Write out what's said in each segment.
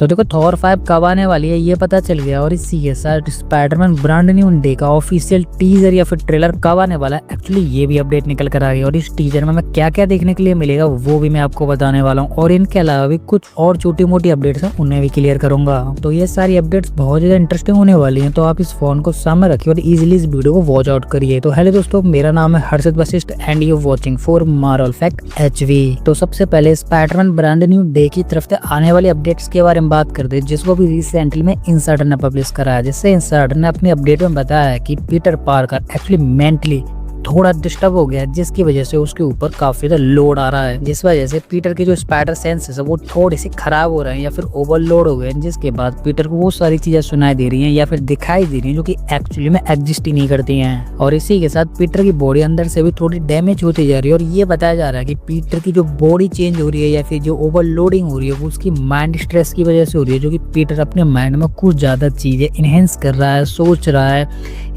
तो देखो थॉर 5 कब आने वाली है ये पता चल गया, और इसी के साथ स्पाइडरमैन ब्रांड न्यू डे का ऑफिशियल टीजर या फिर ट्रेलर कब आने वाला है, एक्चुअली ये भी अपडेट निकल कर आ गई। और इस टीजर में मैं क्या क्या देखने के लिए मिलेगा वो भी मैं आपको बताने वाला हूँ, और इनके अलावा भी कुछ और छोटी मोटी अपडेट्स हैं उन्हें भी क्लियर करूंगा। तो ये सारी अपडेट्स बहुत ज्यादा इंटरेस्टिंग होने वाली है, तो आप इस फोन को सामने रखिए और इजिली इस वीडियो को वॉच आउट करिए। तो हेलो दोस्तों, मेरा नाम है Harshit Vashishth and you watching for Marvel fact HV। तो सबसे पहले स्पाइडरमैन ब्रांड न्यू डे की तरफ से आने वाली अपडेट्स के बारे में बात करते हैं, जिसको भी रिसेंटली में इनसाइडर ने पब्लिश करा है। जिससे इनसाइडर ने अपनी अपडेट में बताया है कि पीटर पार्कर एक्चुअली मेंटली थोड़ा डिस्टर्ब हो गया है, जिसकी वजह से उसके ऊपर काफी ज्यादा लोड आ रहा है, जिस वजह से पीटर के जो स्पाइडर सेंसेस है वो थोड़ी सी खराब हो रहे हैं या फिर ओवरलोड हो गए हैं, जिसके बाद पीटर को वो सारी चीजें सुनाई दे रही हैं या फिर दिखाई दे रही हैं जो कि एक्चुअली में एग्जिस्ट ही नहीं करती हैं। और इसी के साथ पीटर की बॉडी अंदर से भी थोड़ी डैमेज होती जा रही है, और ये बताया जा रहा है कि पीटर की जो बॉडी चेंज हो रही है या फिर जो ओवरलोडिंग हो रही है वो उसकी माइंड स्ट्रेस की वजह से हो रही है, जो कि पीटर अपने माइंड में कुछ ज्यादा चीजें इनहेंस कर रहा है, सोच रहा है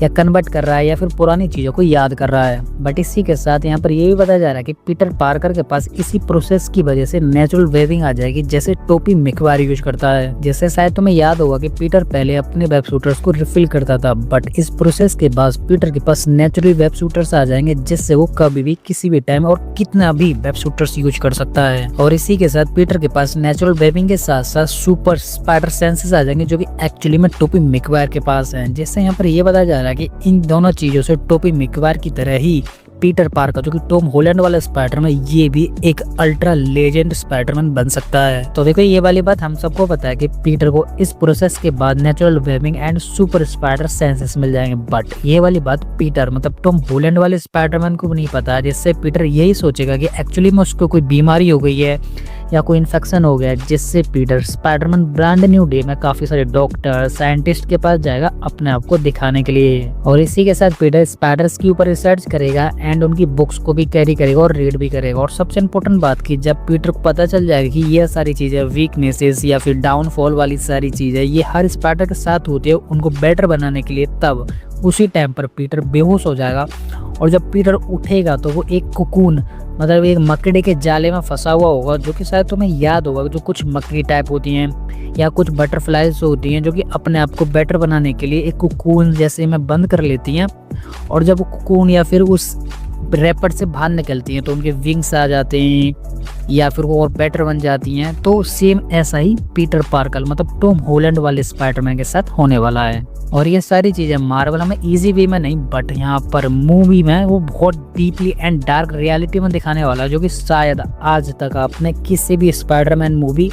या कन्वर्ट कर रहा है या फिर पुरानी चीजों को याद कर रहा है। बट इसी के साथ यहाँ पर ये भी बताया जा रहा है कि पीटर पार्कर के पास इसी प्रोसेस की वजह से नेचुरल वेविंग आ जाएगी, जैसे टोपी मिकवार यूज करता है। जैसे शायद तुम्हें याद होगा कि पीटर पहले अपने वेब शूटर्स को रिफिल करता था, बट इस प्रोसेस के बाद पीटर के पास नेचुरल वेब शूटर्स आ जाएंगे, जिससे वो कभी भी किसी भी टाइम और कितना भी वेब शूटर्स यूज कर सकता है। और इसी के साथ पीटर के पास नेचुरल वेविंग के साथ साथ सुपर स्पाइडर सेंसेस आ जाएंगे, जो कि एक्चुअली में टोपी मिकवार के पास है। जिससे यहाँ पर ये बताया जा रहा है कि इन दोनों चीजों से टोपी मिकवार की तरह ही पीटर पार्कर जो कि टॉम हॉलैंड वाला स्पाइडरमैन, ये भी एक अल्ट्रा लेजेंड स्पाइडरमैन बन सकता है। तो देखो ये वाली बात हम सबको पता है कि पीटर को इस प्रोसेस के बाद natural weaving and super spider senses मिल जाएंगे, बट ये वाली बात पीटर मतलब टॉम हॉलैंड वाले स्पाइडरमैन को नहीं पता है, जिससे पीटर यही सोचेगा कि एक्चुअली में उसको कोई बीमारी हो गई है या कोई इन्फेक्शन हो गया है, जिससे Peter Spiderman brand new day में काफी सारे डॉक्टर साइंटिस्ट के पास जाएगा अपने आप को दिखाने के लिए। और इसी के साथ पीटर स्पाइडर्स के ऊपर रिसर्च करेगा एंड उनकी बुक्स को भी कैरी करेगा और रीड भी करेगा। और सबसे इम्पोर्टेंट बात की जब पीटर को पता चल जाएगा कि ये सारी चीजें वीकनेसेस या फिर डाउनफॉल वाली सारी चीजें ये हर स्पाइडर के साथ होती है उनको बेटर बनाने के लिए, तब उसी टाइम पर पीटर बेहोश हो जाएगा। और जब पीटर उठेगा तो वो एक कुकून मतलब एक मकड़ी के जाले में फंसा हुआ होगा, जो कि शायद तुम्हें याद होगा जो कुछ मकड़ी टाइप होती हैं या कुछ बटरफ्लाइज होती हैं जो कि अपने आप को बेटर बनाने के लिए एक कुकून जैसे में बंद कर लेती हैं। और जब वो कुकून या फिर उस रैपर से बाहर निकलती हैं तो उनके विंग्स आ जाते हैं या फिर वो और बेटर बन जाती हैं। तो सेम ऐसा ही पीटर पार्कर मतलब टॉम हॉलैंड वाले स्पाइडरमैन के साथ होने वाला है। और ये सारी चीजें मार्वल हमें इजी वे में नहीं बट यहाँ पर मूवी में वो बहुत डीपली एंड डार्क रियलिटी में दिखाने वाला है, जो कि शायद आज तक आपने किसी भी स्पाइडरमैन मूवी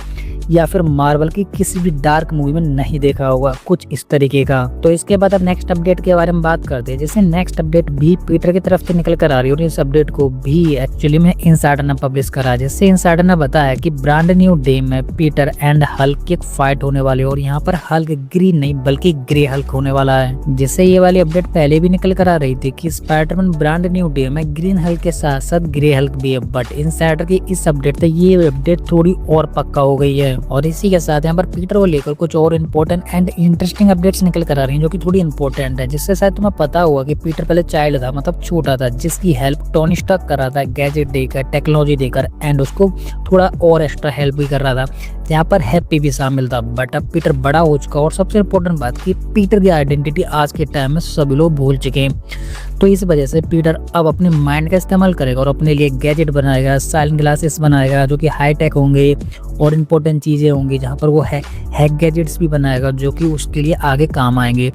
या फिर मार्वल की किसी भी डार्क मूवी में नहीं देखा होगा कुछ इस तरीके का। तो इसके बाद अब नेक्स्ट अपडेट के बारे में बात करते हैं, जैसे नेक्स्ट अपडेट भी पीटर की तरफ से निकल कर आ रही है, और इस अपडेट को भी एक्चुअली में इनसाइडर ने पब्लिश करा। जैसे इनसाइडर ने बताया कि ब्रांड न्यू डे में पीटर एंड हल्क की एक फाइट होने वाली है, और यहाँ पर हल्क ग्रीन नहीं बल्कि ग्रे हल्क होने वाला है। जिससे ये वाली अपडेट पहले भी निकल कर आ रही थी कि स्पाइडरमैन ब्रांड न्यू डे में ग्रीन हल्क के साथ साथ ग्रे हल्क भी है, बट इनसाइडर की इस अपडेट से ये अपडेट थोड़ी और पक्का हो गई है। और इसी के साथ यहाँ पर पीटर को लेकर कुछ और इम्पोर्टेंट एंड इंटरेस्टिंग अपडेट्स निकल कर आ रही हैं, जो कि थोड़ी इंपॉर्टेंट है। जिससे शायद तुम्हें पता होगा कि पीटर पहले चाइल्ड था मतलब छोटा था, जिसकी हेल्प टोनी स्टार्क कर रहा था गैजेट देकर टेक्नोलॉजी देकर, एंड उसको थोड़ा और एक्स्ट्रा हेल्प भी कर रहा था, जहाँ पर हैप्पी भी शामिल था। बट अब पीटर बड़ा हो चुका, और सबसे इम्पोर्टेंट बात कि पीटर की आइडेंटिटी आज के टाइम में सभी लोग भूल चुके हैं। तो इस वजह से पीटर अब अपने माइंड का इस्तेमाल करेगा और अपने लिए गैजेट बनाएगा, साइलेंट ग्लासेस बनाएगा जो कि हाई टेक होंगे और इम्पोर्टेंट चीज़ें होंगी, जहाँ पर वो हैक गैजेट्स भी बनाएगा जो कि उसके लिए आगे काम आएंगे।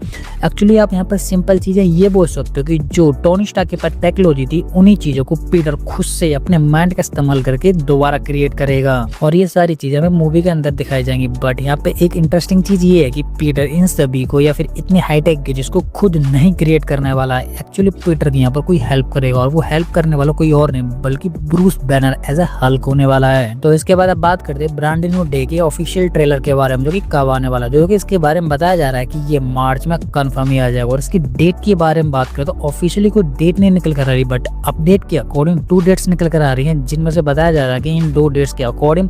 एक्चुअली आप यहाँ पर सिंपल चीज़ें ये बोल सकते हो कि जो टोनी स्टार्क के पास टेक्नोलॉजी थी उन्हीं चीज़ों को पीटर खुद से अपने माइंड का इस्तेमाल करके दोबारा क्रिएट करेगा, और ये सारी चीज़ें हमें मूवी के अंदर दिखाई जाएंगी। बट यहाँ पे एक इंटरेस्टिंग चीज़ ये है कि पीटर इन सभी को या फिर इतने हाईटेक गैजेट्स को खुद नहीं क्रिएट करने वाला है। एक्चुअली पीटर की यहाँ पर कोई हेल्प करेगा, और वो हेल्प करने वाला कोई और नहीं बल्कि Bruce Banner as a Hulk होने वाला है। तो इसके बाद अब बात करते हैं ब्रांड न्यू डे के ऑफिशियल ट्रेलर के बारे में, जो कि कब आने वाला है, जो कि इसके बारे में बताया जा रहा है कि ये मार्च में कंफर्म ही आ जाएगा। और इसकी डेट के बारे में बात करें तो ऑफिशियली कोई डेट नहीं निकल कर आ रही, बट अपडेट के अकॉर्डिंग 2 डेट्स निकल कर आ रही हैं, जिनमें से बताया जा रहा है कि इन 2 डेट्स के अकॉर्डिंग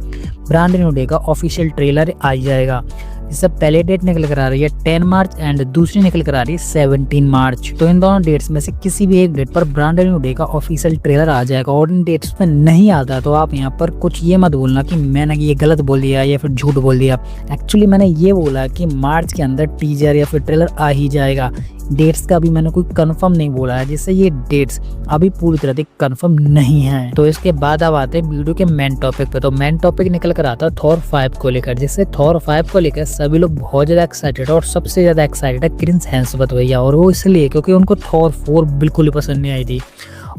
ब्रांड न्यू डे का ऑफिशियल ट्रेलर आ जाएगा। इससे पहले डेट निकल कर आ रही है 10 मार्च एंड दूसरी निकल कर आ रही है 17 मार्च। तो इन दोनों डेट्स में से किसी भी एक डेट पर ब्रांड न्यू डे का ऑफिशियल ट्रेलर आ जाएगा। और इन डेट्स पे नहीं आता तो आप यहाँ पर कुछ ये मत बोलना कि मैंने ये गलत बोल दिया या फिर झूठ बोल दिया। एक्चुअली मैंने ये बोला कि मार्च के अंदर टीजर या फिर ट्रेलर आ ही जाएगा। डेट्स का भी मैंने कोई कंफर्म नहीं बोला है, जिससे ये डेट्स अभी पूरी तरह से कंफर्म नहीं है। तो इसके बाद अब आते हैं वीडियो के मेन टॉपिक पे। तो मेन टॉपिक निकल कर आता है थॉर 5 को लेकर, जिससे थॉर 5 को लेकर सभी लोग बहुत ज्यादा एक्साइटेड है और सबसे ज्यादा एक्साइटेड है क्रिस हेम्सवर्थ भैया। और वो इसलिए क्योंकि उनको थॉर 4 बिल्कुल ही पसंद नहीं आई थी।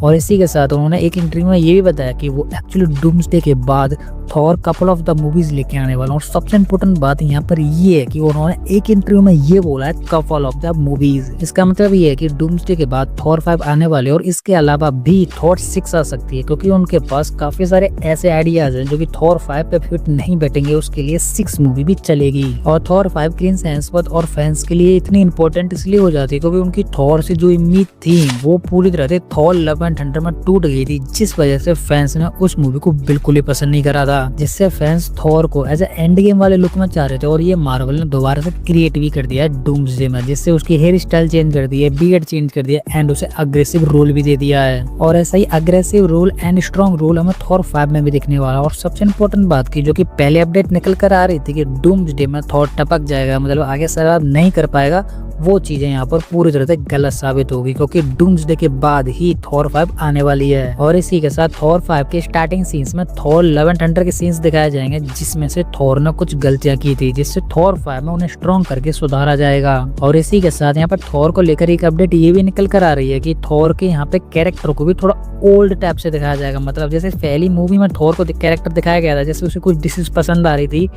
और इसी के साथ उन्होंने एक इंटरव्यू में ये भी बताया कि वो एक्चुअली डूम्सडे के बाद Thor couple of the movies लेके आने वाला। और सबसे इम्पोर्टेंट बात यहाँ पर ये है कि उन्होंने एक इंटरव्यू में ये बोला है कपल ऑफ द मूवीज। इसका मतलब ये है कि डूम्सडे के बाद थॉर 5 आने वाले और इसके अलावा भी थॉर 6 आ सकती है, क्योंकि उनके पास काफी सारे ऐसे आइडियाज हैं जो कि थॉर 5 पे फिट नहीं बैठेंगे। उसके लिए 6 मूवी भी चलेगी। और थॉर 5 क्रिस हेम्सवर्थ और फैंस के लिए इतनी इंपॉर्टेंट इसलिए हो जाती है क्योंकि उनकी थॉर से जो उम्मीद थी वो पूरी तरह से थॉर लव एंड थंडर में टूट गई थी, जिस वजह से फैंस ने उस मूवी को बिल्कुल ही पसंद नहीं करा था। जिससे फैंस थॉर को एज एंड गेम वाले लुक में चाह रहे थे। और ये मार्वल ने दोबारा से क्रिएट भी कर दिया है डूम्सडे में, जिससे उसकी हेयर स्टाइल चेंज कर दी है, बियर्ड चेंज कर दिया एंड उसे अग्रेसिव रोल भी दे दिया है। और ऐसा ही aggressive role and strong role हमें थॉर 5 में भी दिखने वाला। और सबसे इम्पोर्टेंट बात की जो कि पहले अपडेट निकल कर आ रही थी कि डूम्सडे में थॉर टपक जाएगा, मतलब आगे सर्वाइव नहीं कर पाएगा, वो चीजें यहाँ पर पूरी तरह से गलत साबित होगी, क्योंकि डूम्सडे के बाद ही थॉर 5 आने वाली है। और इसी के साथ थॉर 5 के स्टार्टिंग सीन्स में थॉर लव एंड थंडर के सीन्स दिखाए जाएंगे, जिसमें से थॉर ने कुछ गलतियां की थी, जिससे थॉर 5 में उन्हें स्ट्रॉन्ग करके सुधारा जाएगा। और इसी के साथ यहाँ पर थॉर को लेकर एक अपडेट ये भी निकल कर आ रही है कि थॉर के यहाँ पे कैरेक्टर को भी थोड़ा ओल्ड टाइप से दिखाया जाएगा। मतलब जैसे पहली मूवी में थॉर को कैरेक्टर दिखाया गया था, जैसे उसे कुछ डिशेस पसंद आ रही थी,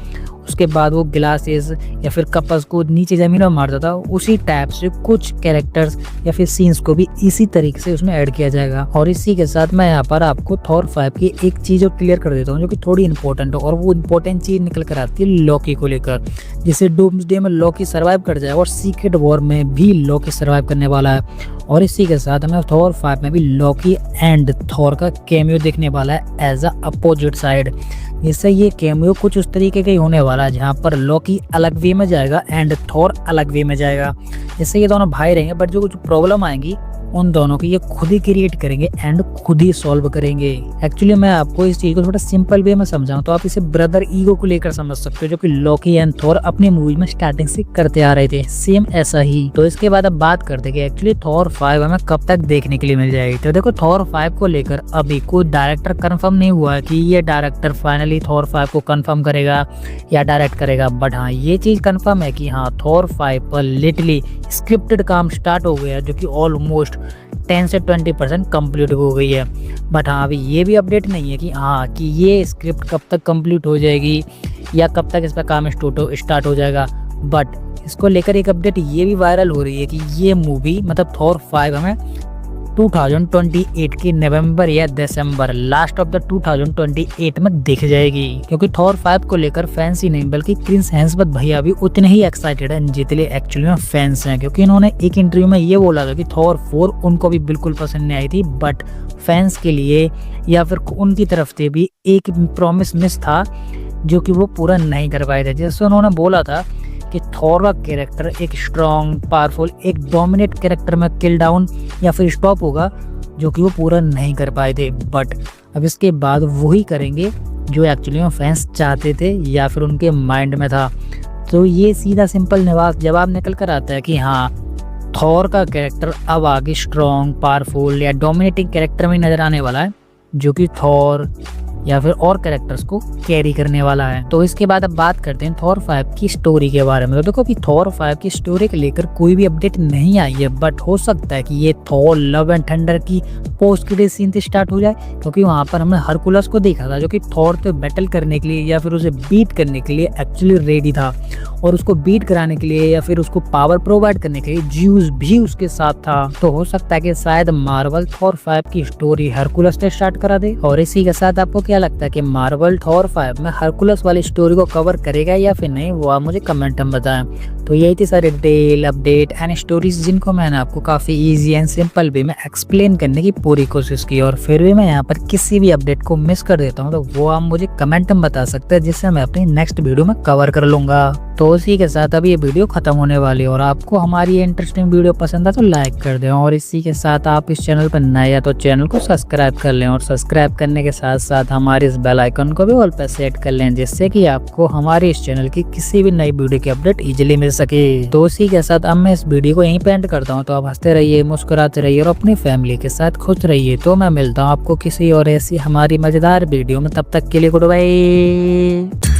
उसके बाद वो ग्लासेस या फिर कप्स को नीचे जमीन में मारता था, उसी टाइप से कुछ कैरेक्टर्स या फिर सीन्स को भी इसी तरीके से उसमें ऐड किया जाएगा। और इसी के साथ मैं यहाँ पर आपको थॉर 5 की एक चीज क्लियर कर देता हूँ जो कि थोड़ी इंपॉर्टेंट है। और वो इंपॉर्टेंट चीज निकल कर आती है लॉकी को लेकर, जिसे डूम्सडे में लॉकी सर्वाइव कर जाएगा और सीक्रेट वॉर में भी लॉकी सर्वाइव करने वाला है। और इसी के साथ हमें थॉर 5 में भी लॉकी एंड थॉर का कैमियो देखने वाला है एज अ अपोजिट साइड। इससे ये कैमियो कुछ उस तरीके का ही होने वाला है जहाँ पर लॉकी अलग वे में जाएगा एंड थॉर अलग वे में जाएगा। इससे ये दोनों भाई रहेंगे, बट जो कुछ प्रॉब्लम आएंगी उन दोनों की ये खुद ही क्रिएट करेंगे एंड खुद ही सॉल्व करेंगे। एक्चुअली मैं आपको इस चीज को थोड़ा सिंपल वे में समझाऊं तो आप इसे ब्रदर ईगो को लेकर समझ सकते हो, जो कि लॉकी एंड थॉर अपनी मूवी में स्टार्टिंग से करते आ रहे थे, सेम ऐसा ही। तो इसके बाद अब बात करते हैं कि एक्चुअली थॉर 5 हमें कब तक देखने के लिए मिल जाएगी। तो देखो थॉर 5 को लेकर अभी कोई डायरेक्टर कंफर्म नहीं हुआ है कि ये डायरेक्टर फाइनली थॉर 5 को कंफर्म करेगा या डायरेक्ट करेगा। बट हाँ ये चीज कंफर्म है कि हाँ थॉर 5 पर लिटरली स्क्रिप्टेड काम स्टार्ट हो गया, जो कि ऑलमोस्ट 10 से 20% कंप्लीट हो गई है। बट हाँ अभी ये भी अपडेट नहीं है कि हाँ कि ये स्क्रिप्ट कब तक कंप्लीट हो जाएगी या कब तक इस पर काम स्टार्ट हो जाएगा। बट इसको लेकर एक अपडेट ये भी वायरल हो रही है कि ये मूवी मतलब थॉर 5 हमें 2028 की नवंबर या दिसंबर लास्ट ऑफ द 2028 में दिख जाएगी। क्योंकि थॉर 5 को लेकर फैंस ही नहीं बल्कि क्रिस हेम्सवर्थ भैया भी उतने ही एक्साइटेड हैं जितने एक्चुअली में फैंस हैं। क्योंकि इन्होंने एक इंटरव्यू में ये बोला था कि थॉर 4 उनको भी बिल्कुल पसंद नहीं आई थी, बट फैंस के लिए या फिर उनकी तरफ से भी एक प्रॉमिस मिस था जो कि वो पूरा नहीं कर पाए थे। जैसे उन्होंने बोला था कि थॉर का कैरेक्टर एक स्ट्रॉन्ग पावरफुल एक डोमिनेट कैरेक्टर में किल डाउन या फिर स्टॉप होगा, जो कि वो पूरा नहीं कर पाए थे। बट अब इसके बाद वही करेंगे जो एक्चुअली में फैंस चाहते थे या फिर उनके माइंड में था। तो ये सीधा सिंपल जवाब निकल कर आता है कि हाँ थॉर का कैरेक्टर अब आगे स्ट्रॉन्ग पावरफुल या डोमिनेटिंग कैरेक्टर में नजर आने वाला है, जो कि थॉर या फिर और कैरेक्टर्स को कैरी करने वाला है। तो इसके बाद अब बात करते हैं थॉर 5 की स्टोरी के बारे में। तो देखो कि थॉर 5 की स्टोरी को लेकर कोई भी अपडेट नहीं आई है, बट हो सकता है कि ये थॉर लव एंड थंडर की पोस्ट क्रेडिट सीन से स्टार्ट हो जाए, क्योंकि वहां पर हमने हरकुलस को देखा था जो कि थॉर पे बैटल करने के लिए या फिर उसे बीट करने के लिए एक्चुअली रेडी था, और उसको बीट कराने के लिए या फिर उसको पावर प्रोवाइड करने के लिए ज्यूस भी उसके साथ था। तो हो सकता है कि शायद मार्वल थॉर 5 की स्टोरी हरकुलस से स्टार्ट करा दे। और इसी के साथ आपको क्या लगता है कि मार्वल थॉर 5 में हरकुलस वाली स्टोरी को कवर करेगा या फिर नहीं, वो आप मुझे कमेंट में बताएं। तो यही थी सारे डिटेल अपडेट एंड स्टोरीज जिनको मैंने आपको काफी इजी एंड सिंपल वे में एक्सप्लेन करने की पूरी कोशिश की। और फिर भी मैं यहाँ पर किसी भी अपडेट को मिस कर देता हूँ तो वो आप मुझे कमेंट में बता सकते हैं, जिससे मैं अपनी नेक्स्ट वीडियो में कवर कर लूंगा। तो तो इसी के साथ अब ये वीडियो खत्म होने वाली है और आपको हमारी ये इंटरेस्टिंग वीडियो पसंद है तो लाइक कर दें और इसी के साथ आप इस चैनल पर नए हैं तो चैनल को सब्सक्राइब कर लें और सब्सक्राइब करने के साथ साथ हमारे इस बेल आइकन को भी ऑल पर सेट कर लें, जिससे कि आपको हमारे इस चैनल की किसी भी नई वीडियो की अपडेट इजीली मिल सके। तो इसी के साथ अब मैं इस वीडियो को यहीं पे एंड करता हूँ। तो आप हंसते रहिए, मुस्कुराते रहिए और अपनी फैमिली के साथ खुश रहिए। तो मैं मिलता हूँ आपको किसी और ऐसी हमारी मजेदार वीडियो में, तब तक के लिए गुड बाय।